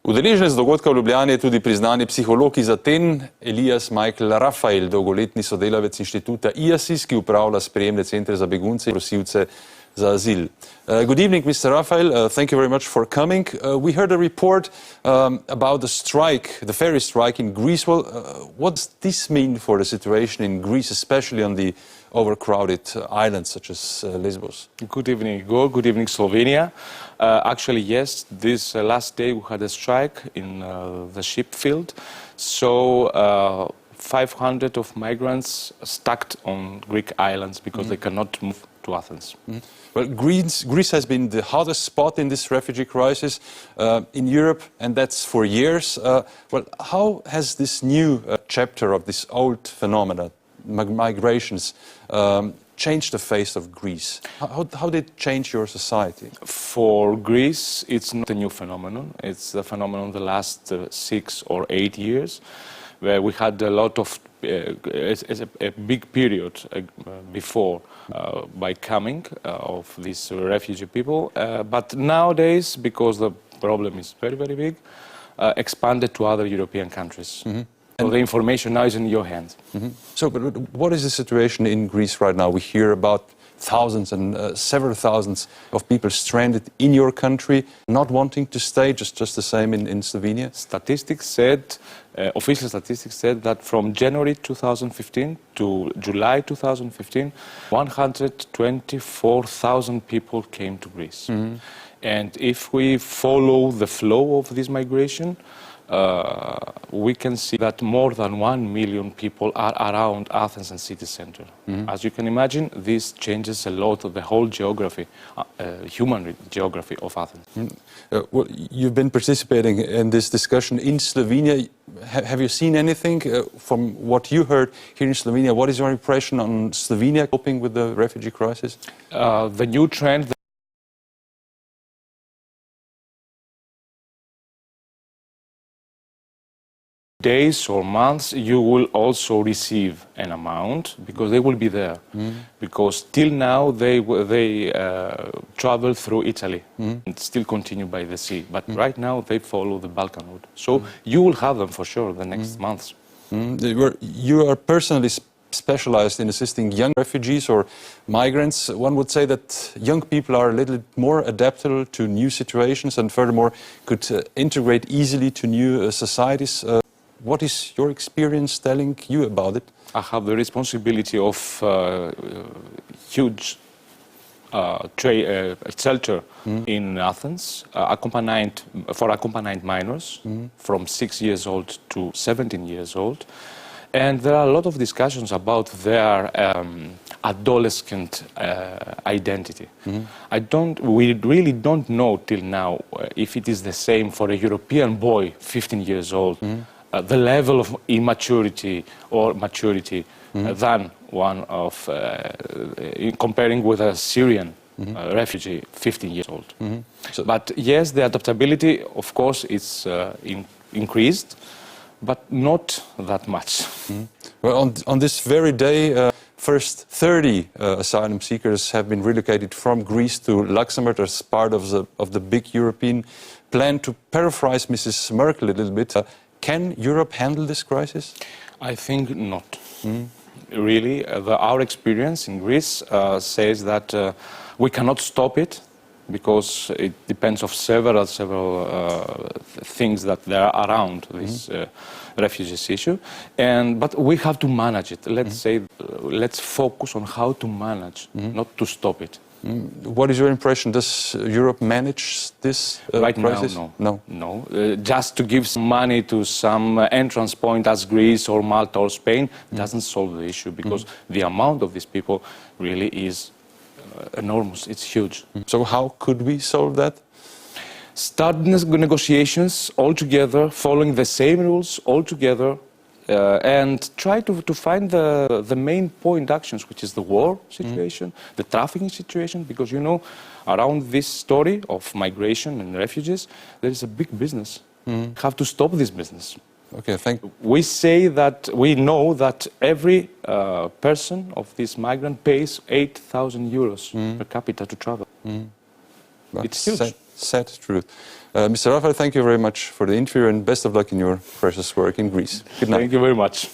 Udeleženec dogodka v Ljubljani je tudi priznani psiholog iz Aten, Ilijas Рафаήλ, dolgoletni sodelavec inštituta IASIS, ki upravlja sprejemne centre za begunce in prosilce za azil. Good evening, Mr. Рафаήλ. Thank you very much for coming. We heard a report about the strike, the ferry strike in Greece. Well, what does this mean for the situation in Greece, especially on the overcrowded islands such as Lesbos? Good evening, Igor. Good evening, Slovenia. Actually, yes, this last day we had a strike in the ship field. So 500 of migrants stuck on Greek islands because they cannot move to Athens. Well, Greece has been the hottest spot in this refugee crisis in Europe, and that's for years. Well, how has this new chapter of this old phenomena, migrations, changed the face of Greece? How did it change your society? For Greece, it's not a new phenomenon. It's a phenomenon the last 6 or 8 years, where we had a lot of a big period before by coming of these refugee people. But nowadays, because the problem is very, very big, expanded to other European countries. So the information now is in your hands. So, but what is the situation in Greece right now? We hear about thousands and several thousands of people stranded in your country, not wanting to stay, just the same in Slovenia? Statistics said, official statistics said that from January 2015 to July 2015, 124,000 people came to Greece. And if we follow the flow of this migration, we can see that more than 1 million people are around Athens and city center. As you can imagine, this changes a lot of the whole geography, human geography of Athens. Well, you've been participating in this discussion in Slovenia. Have you seen anything from what you heard here in Slovenia? What is your impression on Slovenia coping with the refugee crisis? The new trend days or months, you will also receive an amount because they will be there. Because till now they travel through Italy and still continue by the sea. But right now they follow the Balkan route. So you will have them for sure the next months. You are personally specialized in assisting young refugees or migrants. One would say that young people are a little more adaptable to new situations and furthermore could integrate easily to new societies. What is your experience telling you about it? I have the responsibility of huge shelter in Athens, for accompanied minors from 6 years old to 17 years old. And there are a lot of discussions about their adolescent identity. We really don't know till now if it is the same for a European boy, 15 years old, the level of immaturity or maturity than one of comparing with a Syrian refugee, 15 years old. But yes, the adaptability, of course, is increased, but not that much. Well, on this very day, first 30 asylum seekers have been relocated from Greece to Luxembourg as part of the big European plan. To paraphrase Mrs. Merkel a little bit, can Europe handle this crisis? I think not. Really, our experience in Greece says that we cannot stop it because it depends on several things that there are around this refugees issue. But we have to manage it. Let's say, let's focus on how to manage, not to stop it. What is your impression? Does Europe manage this crisis? Right now, no. Just to give some money to some entrance point as Greece or Malta or Spain doesn't solve the issue because the amount of these people really is enormous. It's huge. So how could we solve that? Start negotiations all together, following the same rules all together, and try to find the main point actions, which is the war situation, the trafficking situation, because you know, around this story of migration and refugees, there is a big business. We have to stop this business. Okay, thank you. We say that we know that every person of this migrant pays 8,000 euros per capita to travel. It's huge. sad truth. Mr. Рафαήλ, thank you very much for the interview and best of luck in your precious work in Greece. Good night. Thank you very much.